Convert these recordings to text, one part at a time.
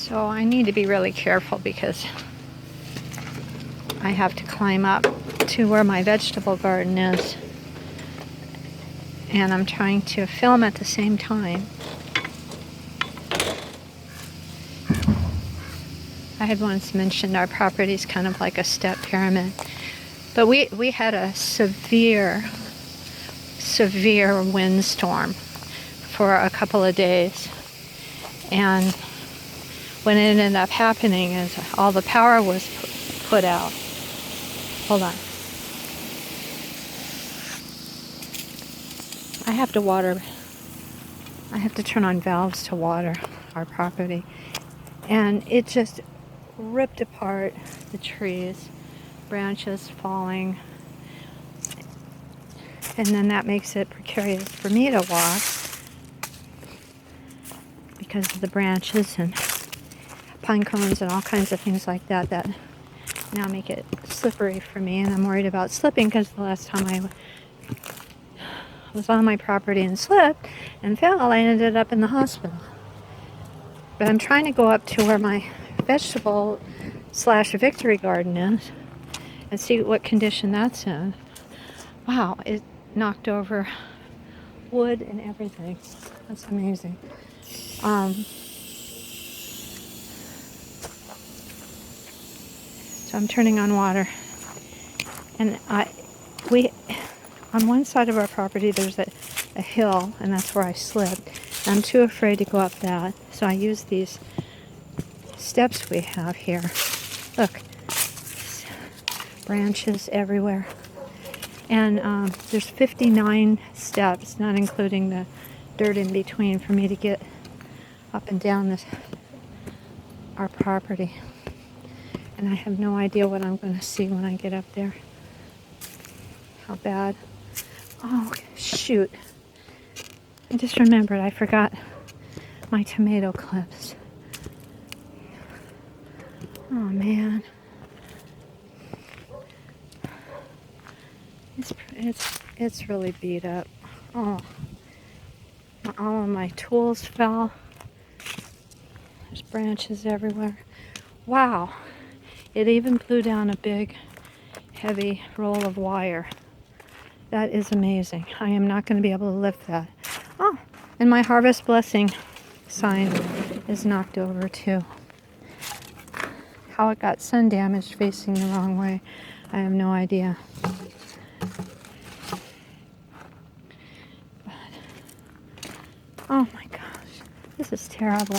So I need to be really careful because I have to climb up to where my vegetable garden is, and I'm trying to film at the same time. I had once mentioned our property is kind of like a step pyramid, but we had a severe windstorm for a couple of days, and what ended up happening is all the power was put out. Hold on. I have to turn on valves to water our property, and it just ripped apart the trees, branches falling, and then that makes it precarious for me to walk because of the branches and pine cones and all kinds of things like that that now make it slippery for me, and I'm worried about slipping because the last time I was on my property and slipped and fell, I ended up in the hospital. But I'm trying to go up to where my vegetable / victory garden is and see what condition that's in. Wow, it knocked over wood and everything. That's amazing. So I'm turning on water, and on one side of our property there's a hill, and that's where I slipped. I'm too afraid to go up that, so I use these steps we have here. Look, branches everywhere, and there's 59 steps, not including the dirt in between, for me to get up and down our property. And I have no idea what I'm going to see when I get up there. How bad. Oh, shoot. I just remembered I forgot my tomato clips. Oh, man. It's really beat up. Oh. All of my tools fell. There's branches everywhere. Wow. It even blew down a big, heavy roll of wire. That is amazing. I am not going to be able to lift that. Oh, and my harvest blessing sign is knocked over too. How it got sun damaged facing the wrong way, I have no idea. But, oh my gosh, this is terrible.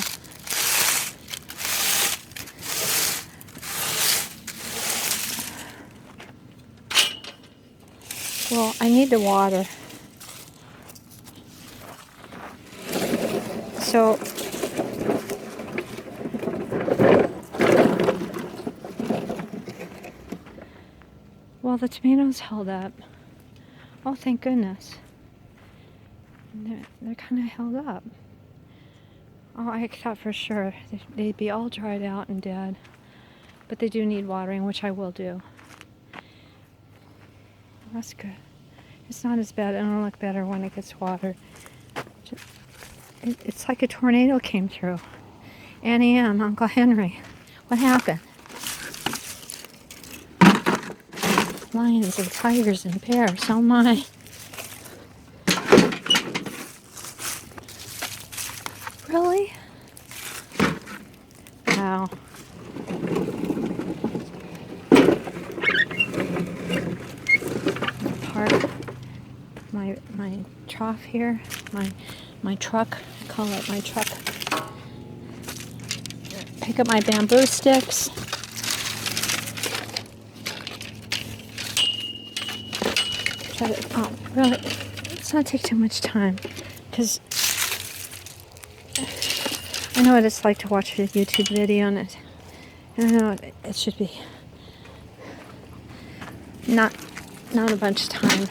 Well, I need the water. So, well, the tomatoes held up. Oh, thank goodness. They're kind of held up. Oh, I thought for sure they'd be all dried out and dead. But they do need watering, which I will do. That's good. It's not as bad. It'll look better when it gets watered. It's like a tornado came through. Annie M., Uncle Henry. What happened? Lions and tigers and bears. Oh my. Really? Wow. Park my trough here, my truck, I call it my truck. Pick up my bamboo sticks. Try to, oh, really, let's not take too much time, because I know what it's like to watch a YouTube video, and I know it should be not a bunch of time.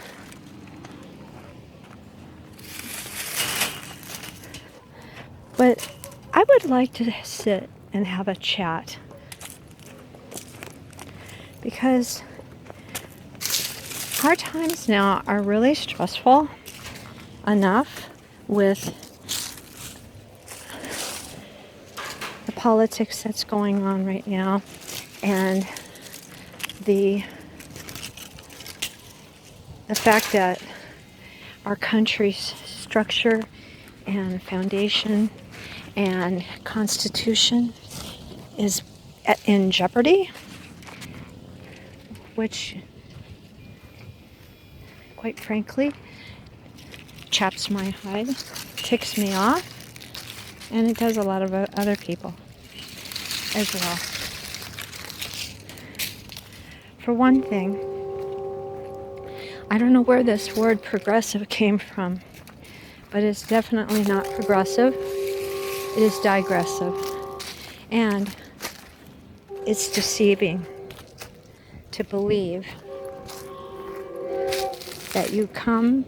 But I would like to sit and have a chat, because our times now are really stressful enough with the politics that's going on right now, and the fact that our country's structure and foundation and constitution is in jeopardy, which, quite frankly, chaps my hide, ticks me off, and it does a lot of other people as well. For one thing, I don't know where this word progressive came from, but it's definitely not progressive. It is digressive. And it's deceiving to believe that you come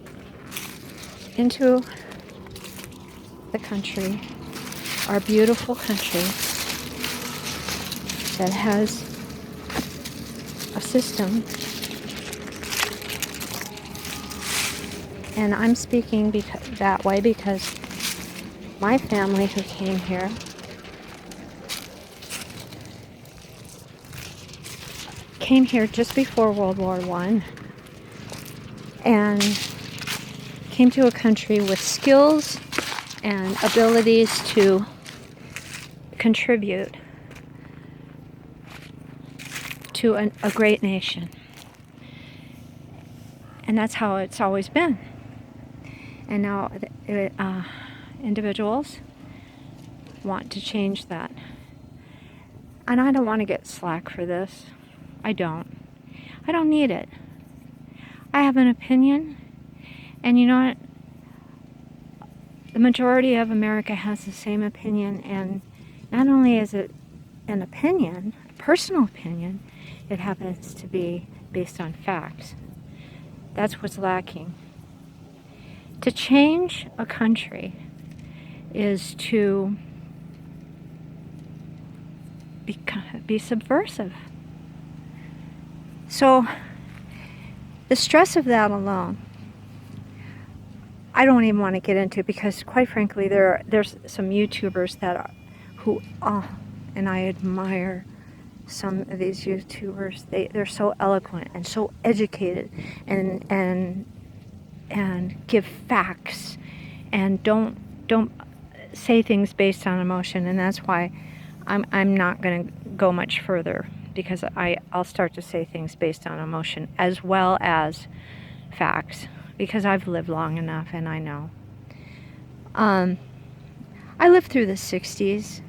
into the country, our beautiful country, that has a system. And I'm speaking that way because my family who came here just before World War I and came to a country with skills and abilities to contribute to a great nation. And that's how it's always been. And now individuals want to change that. And I don't want to get slack for this. I don't need it. I have an opinion, and you know what? The majority of America has the same opinion, and not only is it an opinion, a personal opinion, it happens to be based on facts. That's what's lacking. To change a country is to be subversive. So the stress of that alone, I don't even want to get into, because quite frankly there's some YouTubers and I admire some of these YouTubers. They're so eloquent and so educated and give facts and don't say things based on emotion, and that's why I'm not going to go much further, because I'll start to say things based on emotion as well as facts, because I've lived long enough and I know. I lived through the 60s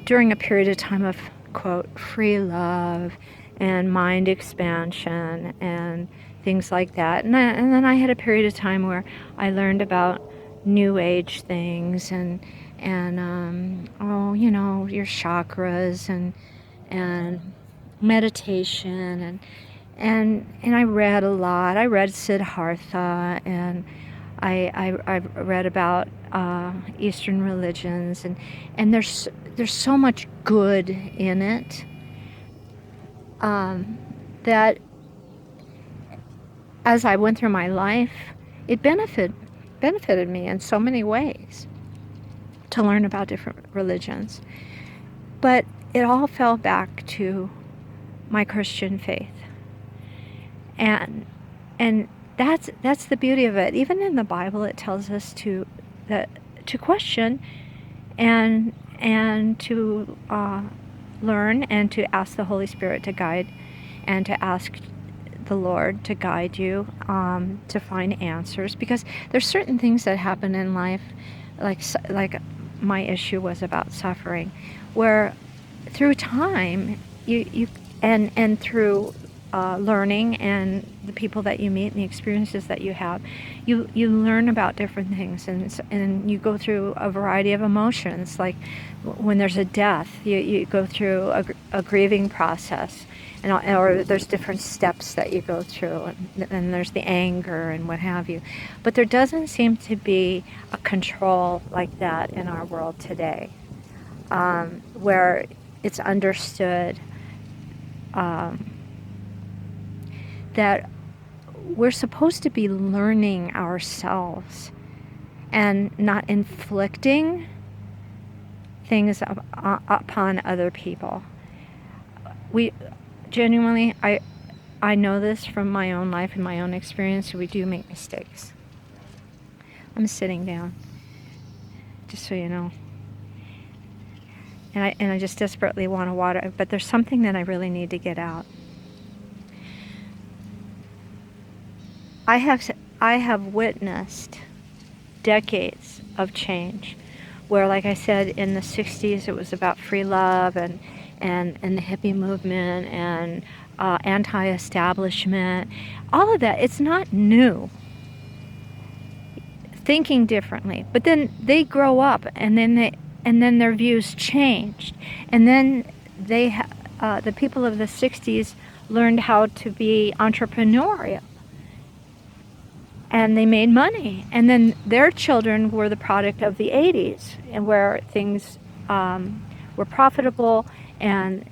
during a period of time of, quote, free love and mind expansion and things like that. And then I had a period of time where I learned about new age things and your chakras and meditation and I read a lot. I read Siddhartha, and I read about Eastern religions, and there's so much good in it that as I went through my life, it benefited me in so many ways to learn about different religions. But it all fell back to my Christian faith. And that's the beauty of it. Even in the Bible, it tells us to question and to learn and to ask the Holy Spirit to guide, and to ask the Lord to guide you to find answers, because there's certain things that happen in life, like my issue was about suffering, where through time you and through learning and the people that you meet and the experiences that you have, you learn about different things, and you go through a variety of emotions. Like when there's a death, you go through a grieving process, or there's different steps that you go through, and there's the anger and what have you. But there doesn't seem to be a control like that in our world today, where it's understood that we're supposed to be learning ourselves and not inflicting things upon other people. We genuinely, I know this from my own life and my own experience. We do make mistakes. I'm sitting down, just so you know. And I just desperately want to water, but there's something that I really need to get out. I have witnessed decades of change, where, like I said, in the 60s it was about free love and the hippie movement and anti-establishment, all of that. It's not new. Thinking differently, but then they grow up, and then their views changed, and then the people of the 60s learned how to be entrepreneurial, and they made money, and then their children were the product of the 80s, and where things were profitable, and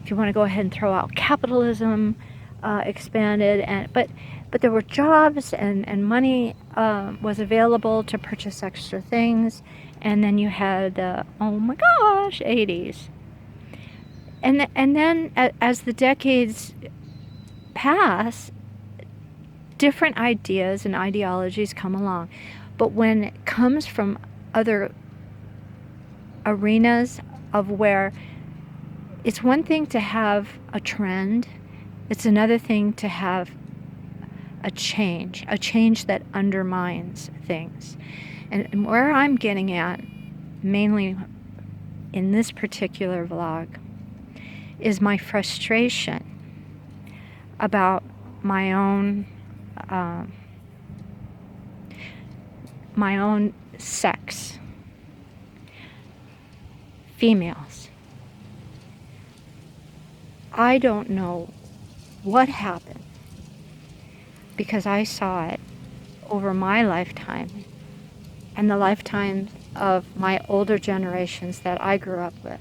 if you want to go ahead and throw out capitalism, expanded, but there were jobs, and money was available to purchase extra things. And then you had the, oh my gosh, 80s. And then as the decades pass, different ideas and ideologies come along. But when it comes from other arenas of where it's one thing to have a trend, it's another thing to have a change that undermines things. And where I'm getting at, mainly in this particular vlog, is my frustration about my own sex, females. I don't know what happened, because I saw it over my lifetime and the lifetimes of my older generations that I grew up with,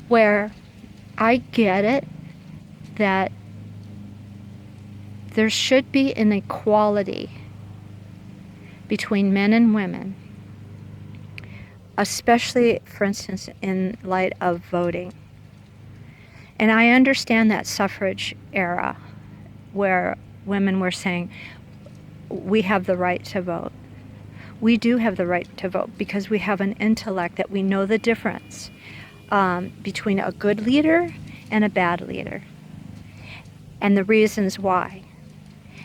where I get it that there should be an equality between men and women, especially, for instance, in light of voting. And I understand that suffrage era where women were saying, we have the right to vote. We do have the right to vote because we have an intellect that we know the difference between a good leader and a bad leader, and the reasons why.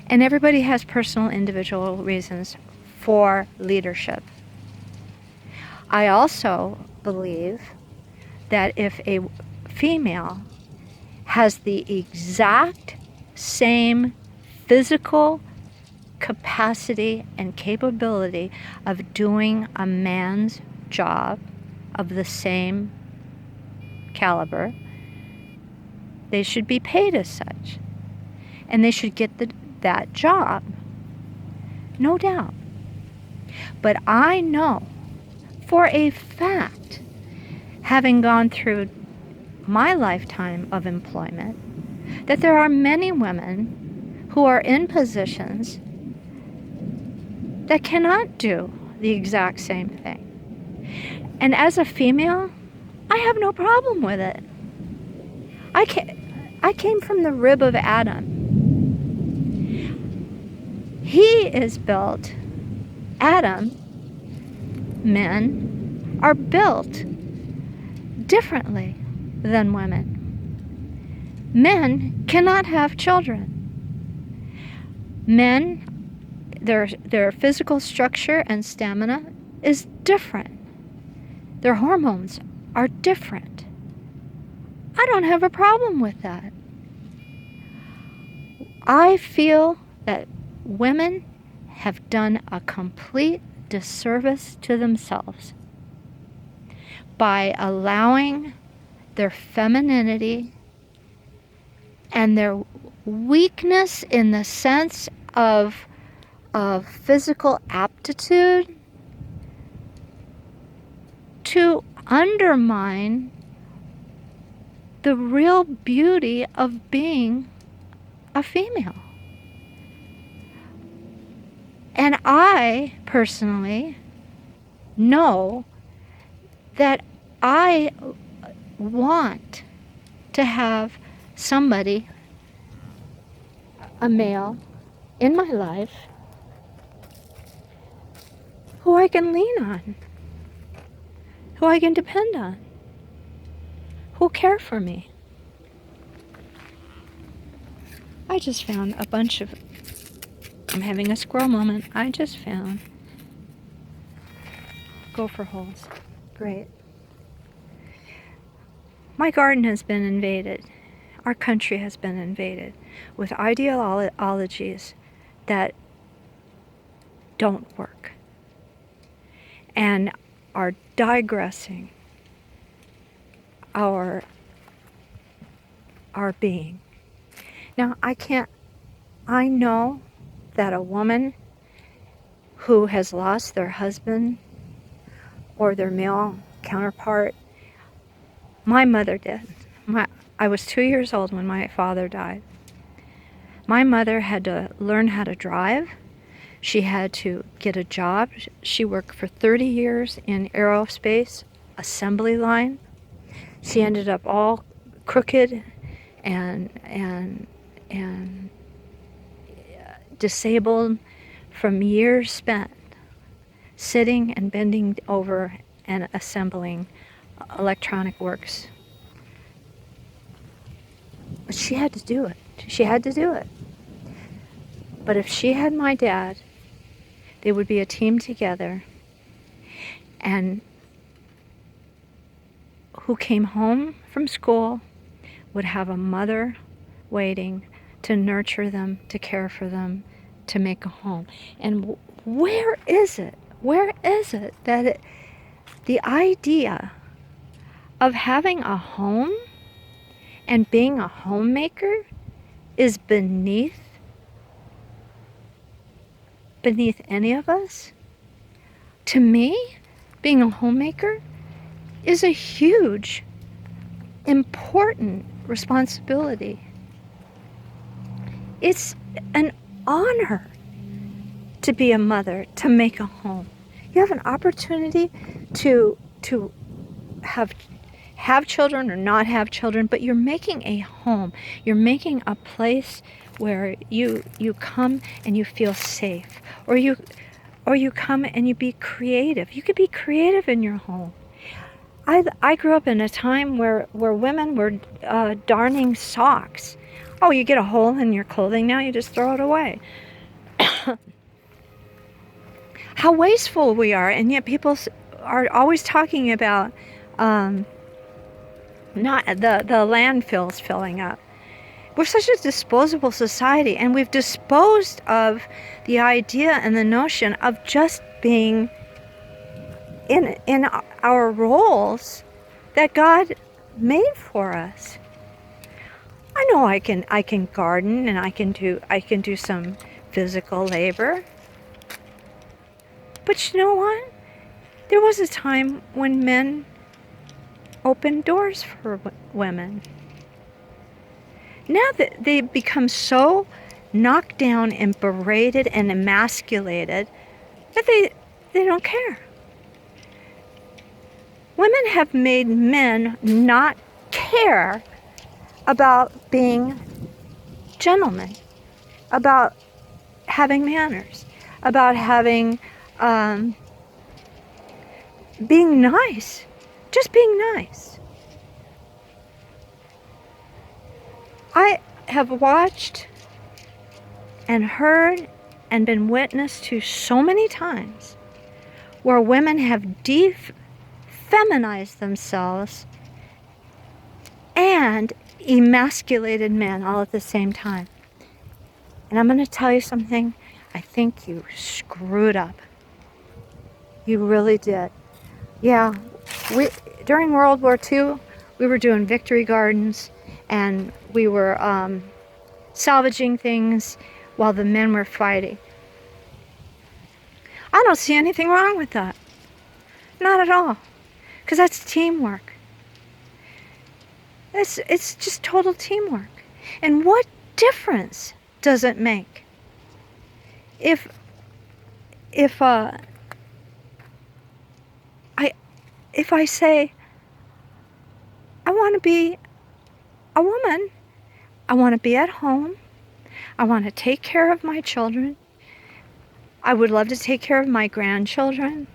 And everybody has personal, individual reasons for leadership. I also believe that if a female has the exact same physical capacity and capability of doing a man's job of the same caliber, they should be paid as such, and they should get that job, no doubt. But I know for a fact, having gone through my lifetime of employment, that there are many women who are in positions that cannot do the exact same thing. And as a female, I have no problem with it. I came from the rib of Adam. He is built, Adam, men are built differently than women. Men cannot have children. Men, their physical structure and stamina is different. Their hormones are different. I don't have a problem with that. I feel that women have done a complete disservice to themselves by allowing their femininity and their weakness in the sense of physical aptitude to undermine the real beauty of being a female. And I personally know that I want to have somebody, a male, in my life who I can lean on, who I can depend on, who'll care for me. I just found a bunch of, I'm having a squirrel moment. I just found gopher holes. Great. My garden has been invaded. Our country has been invaded with ideologies that don't work and are digressing our being. Now, I know that a woman who has lost their husband or their male counterpart, my mother did. I was 2 years old when my father died. My mother had to learn how to drive. She had to get a job. She worked for 30 years in aerospace assembly line. She ended up all crooked and disabled from years spent sitting and bending over and assembling electronic works. But she had to do it. She had to do it. But if she had my dad, they would be a team together, and who came home from school would have a mother waiting to nurture them, to care for them, to make a home. And where is it that the idea of having a home and being a homemaker is beneath any of us? To me, being a homemaker is a huge, important responsibility. It's an honor to be a mother, to make a home. You have an opportunity to have children or not have children, but you're making a home. You're making a place where you come and you feel safe, or you come and you be creative. You could be creative in your home. I grew up in a time where women were darning socks. Oh, you get a hole in your clothing now, you just throw it away. How wasteful we are, and yet people are always talking about not the landfills filling up. We're such a disposable society, and we've disposed of the idea and the notion of just being in our roles that God made for us. I know I can garden, and I can do some physical labor. But you know what? There was a time when men opened doors for women. Now that they become so knocked down and berated and emasculated that they don't care. Women have made men not care about being gentlemen, about having manners, about having being nice, just being nice. I have watched and heard and been witness to so many times where women have feminized themselves and emasculated men all at the same time. And I'm going to tell you something. I think you screwed up. You really did. Yeah, during World War II, we were doing victory gardens, and we were salvaging things while the men were fighting. I don't see anything wrong with that. Not at all. Because that's teamwork. It's just total teamwork. And what difference does it make if if I say, I want to be a woman, I want to be at home, I want to take care of my children, I would love to take care of my grandchildren,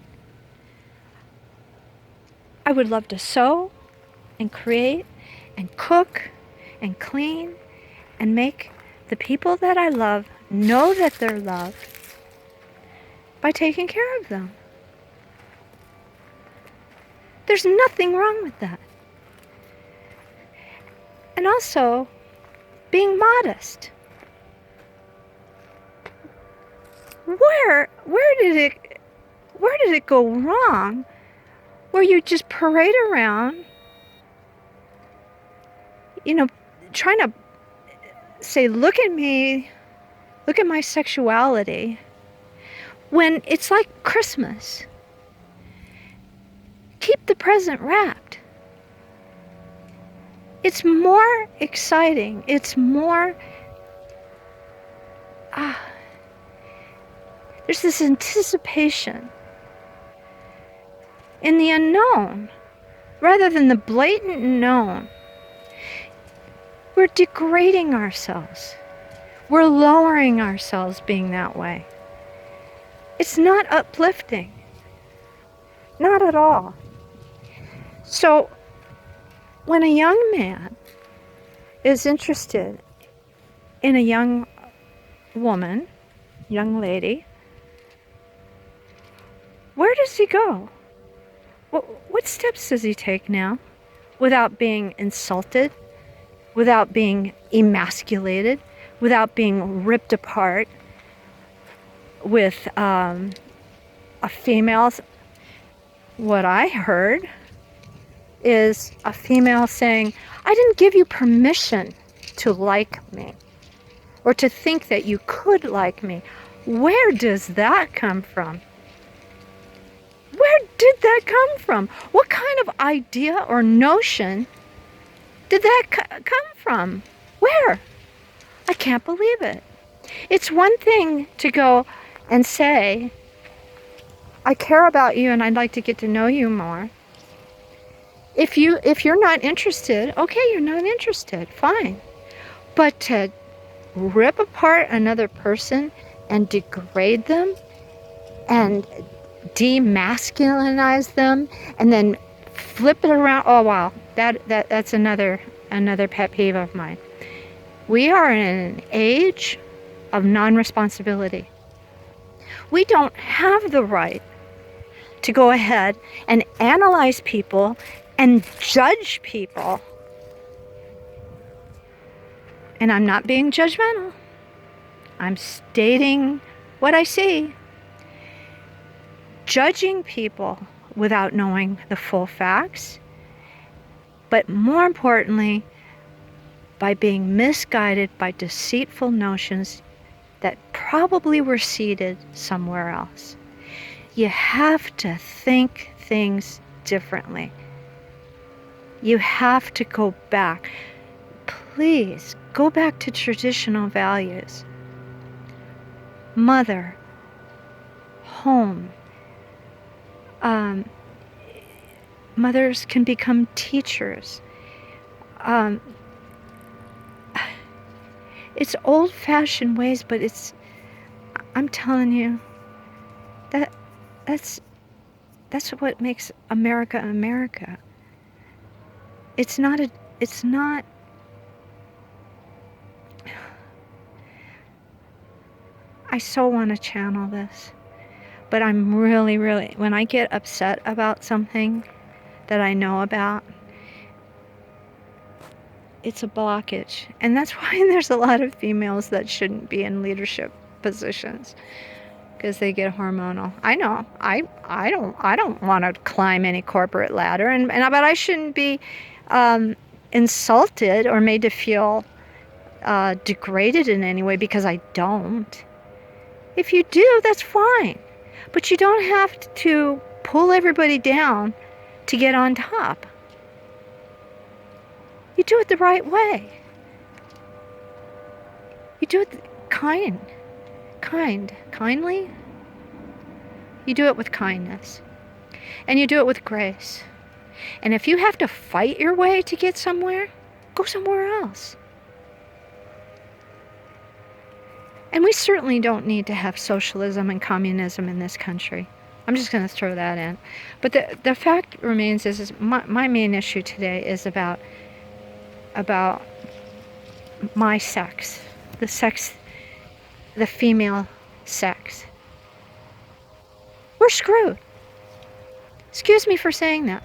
I would love to sew and create and cook and clean and make the people that I love know that they're loved by taking care of them. There's nothing wrong with that. And also, being modest. Where did it go wrong where you just parade around, trying to say, look at me, look at my sexuality, when it's like Christmas. Keep the present wrapped. It's more exciting. It's more, there's this anticipation in the unknown rather than the blatant known. We're degrading ourselves. We're lowering ourselves being that way. It's not uplifting. Not at all. So, when a young man is interested in a young woman, young lady, where does he go? What steps does he take now without being insulted, without being emasculated, without being ripped apart with a female's? What I heard is a female saying, I didn't give you permission to like me or to think that you could like me. Where does that come from? Where did that come from? What kind of idea or notion did that come from? Where? I can't believe it. It's one thing to go and say, I care about you and I'd like to get to know you more. If you're not interested, okay, you're not interested, fine. But to rip apart another person and degrade them and demasculinize them and then flip it around, oh wow, that's another pet peeve of mine. We are in an age of non-responsibility. We don't have the right to go ahead and analyze people and judge people. And I'm not being judgmental. I'm stating what I see. Judging people without knowing the full facts, but more importantly, by being misguided by deceitful notions that probably were seeded somewhere else. You have to think things differently. You have to go back. Please, go back to traditional values. Mother, home. Mothers can become teachers. It's old-fashioned ways, but I'm telling you, that's what makes America America. It's not, I so want to channel this, but I'm really, when I get upset about something that I know about, it's a blockage. And that's why there's a lot of females that shouldn't be in leadership positions, because they get hormonal. I know. I don't want to climb any corporate ladder, but I shouldn't be insulted or made to feel degraded in any way because I don't. If you do, that's fine. But you don't have to pull everybody down to get on top. You do it the right way. You do it kindly. You do it with kindness. And you do it with grace. And if you have to fight your way to get somewhere, go somewhere else. And we certainly don't need to have socialism and communism in this country. I'm just going to throw that in. But the fact remains is my main issue today is about my sex, the female sex. We're screwed. Excuse me for saying that,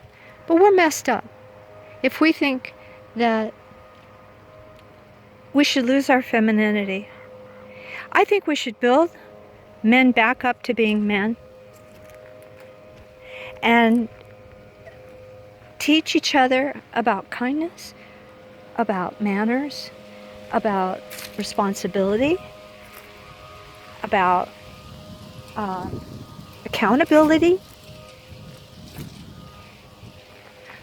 but we're messed up if we think that we should lose our femininity. I think we should build men back up to being men and teach each other about kindness, about manners, about responsibility, about accountability.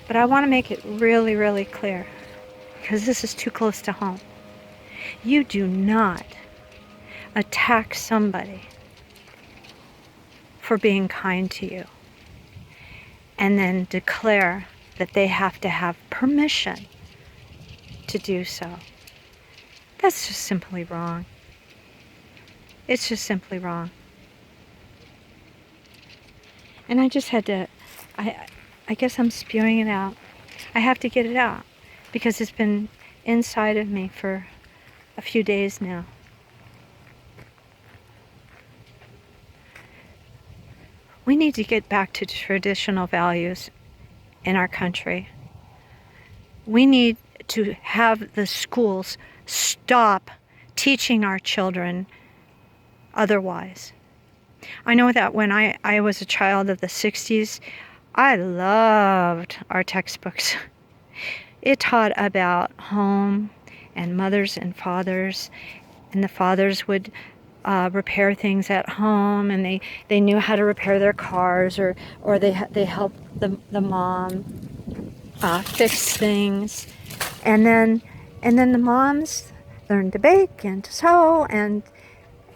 But I want to make it really, really clear, because this is too close to home. You do not attack somebody for being kind to you and then declare that they have to have permission to do so. That's just simply wrong. It's just simply wrong. And I just had to, I guess I'm spewing it out. I have to get it out because it's been inside of me for a few days now. We need to get back to traditional values in our country. We need to have the schools stop teaching our children otherwise. I know that when I was a child of the 60s, I loved our textbooks. It taught about home and mothers and fathers, and the fathers would repair things at home, and they knew how to repair their cars, or they helped the mom fix things, and then the moms learned to bake and to sew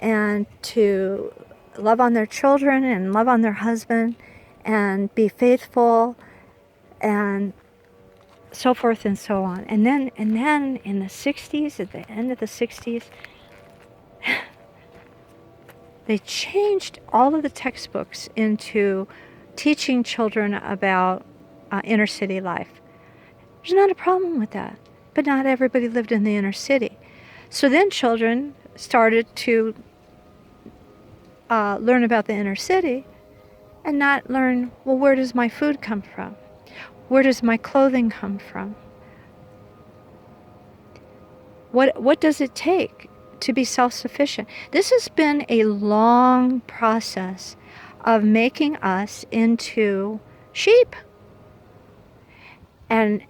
and to love on their children and love on their husband and be faithful and so forth and so on. And then in the 60s, at the end of the 60s, they changed all of the textbooks into teaching children about inner city life. There's not a problem with that, but not everybody lived in the inner city. So then children started to learn about the inner city and not learn, well, where does my food come from? Where does my clothing come from? What does it take to be self-sufficient? This has been a long process of making us into sheep. And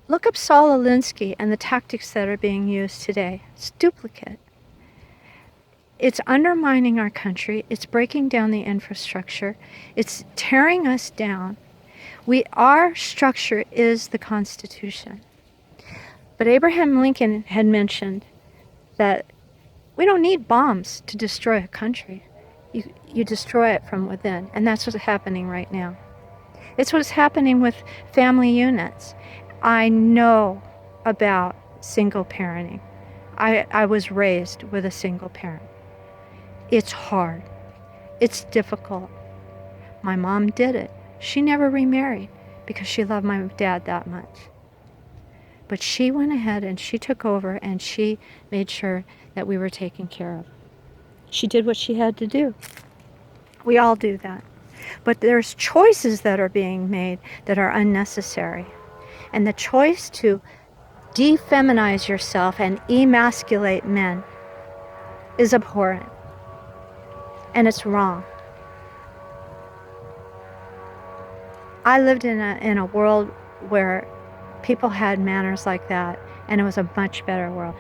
look up Saul Alinsky and the tactics that are being used today. It's duplicate. It's undermining our country. It's breaking down the infrastructure. It's tearing us down. Our structure is the Constitution. But Abraham Lincoln had mentioned that we don't need bombs to destroy a country. You destroy it from within. And that's what's happening right now. It's what's happening with family units. I know about single parenting. I was raised with a single parent. It's hard. It's difficult. My mom did it. She never remarried because she loved my dad that much. But she went ahead and she took over and she made sure that we were taken care of. She did what she had to do. We all do that. But there's choices that are being made that are unnecessary. And the choice to defeminize yourself and emasculate men is abhorrent. And it's wrong. I lived in a world where people had manners like that, and it was a much better world.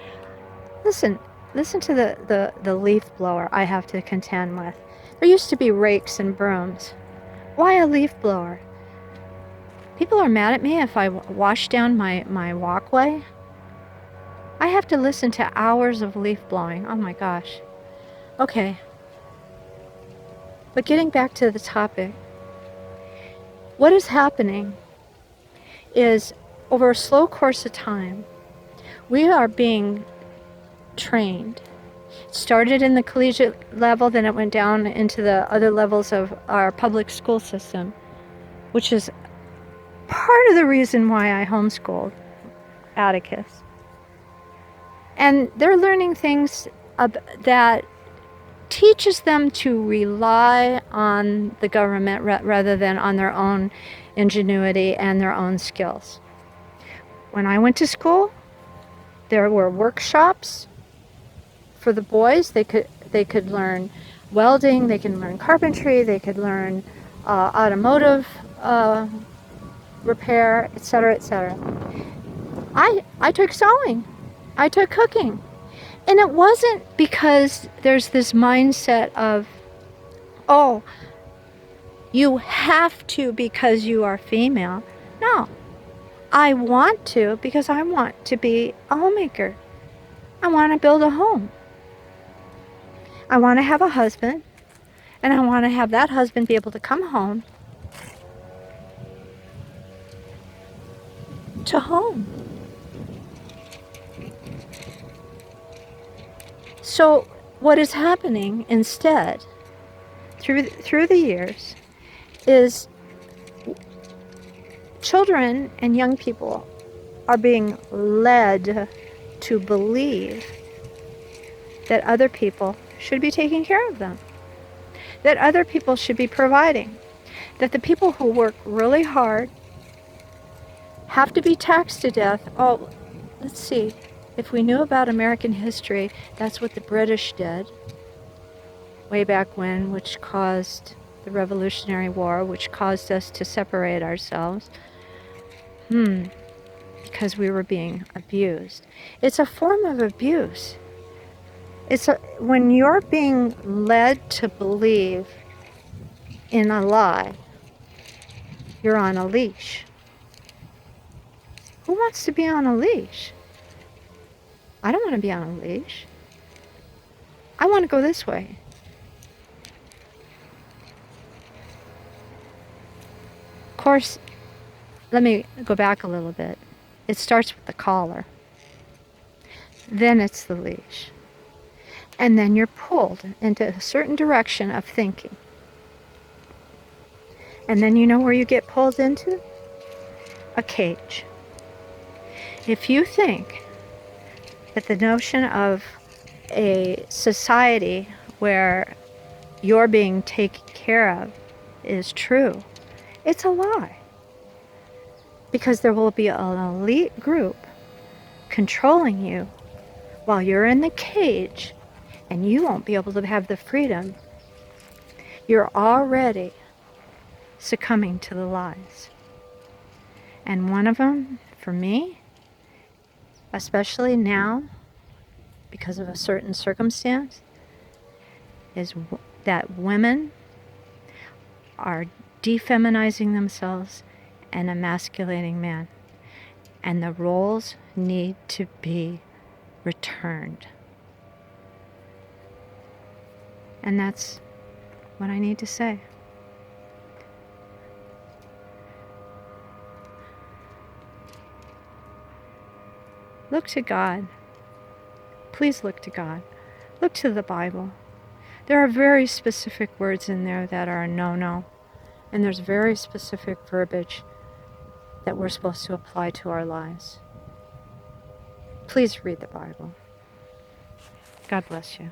Listen to the leaf blower I have to contend with. There used to be rakes and brooms. Why a leaf blower? People are mad at me if I wash down my walkway. I have to listen to hours of leaf blowing. Oh my gosh. Okay. But getting back to the topic, What is happening is, over a slow course of time, we are being trained. It started in the collegiate level, then it went down into the other levels of our public school system, which is part of the reason why I homeschooled Atticus. And they're learning things that teaches them to rely on the government rather than on their own ingenuity and their own skills. When I went to school, there were workshops for the boys. They could learn welding, they could learn carpentry, they could learn automotive repair, etc., etc. I took sewing, I took cooking. And it wasn't because there's this mindset of, oh, you have to because you are female. No, I want to because I want to be a homemaker. I want to build a home. I want to have a husband, and I want to have that husband be able to come home to home. So what is happening instead through the years is children and young people are being led to believe that other people should be taking care of them, that other people should be providing, that the people who work really hard have to be taxed to death. Oh, let's see. If we knew about American history, that's what the British did way back when, which caused the Revolutionary War, which caused us to separate ourselves. Because we were being abused. It's a form of abuse. When you're being led to believe in a lie, you're on a leash. Who wants to be on a leash? I don't want to be on a leash. I want to go this way. Of course, let me go back a little bit. It starts with the collar. Then it's the leash. And then you're pulled into a certain direction of thinking. And then you know where you get pulled into? A cage. If you think that the notion of a society where you're being taken care of is true, it's a lie. Because there will be an elite group controlling you while you're in the cage, and you won't be able to have the freedom. You're already succumbing to the lies. And one of them, for me, especially now, because of a certain circumstance, is that women are defeminizing themselves and emasculating men. And the roles need to be returned. And that's what I need to say. Look to God. Please look to God. Look to the Bible. There are very specific words in there that are a no-no. And there's very specific verbiage that we're supposed to apply to our lives. Please read the Bible. God bless you.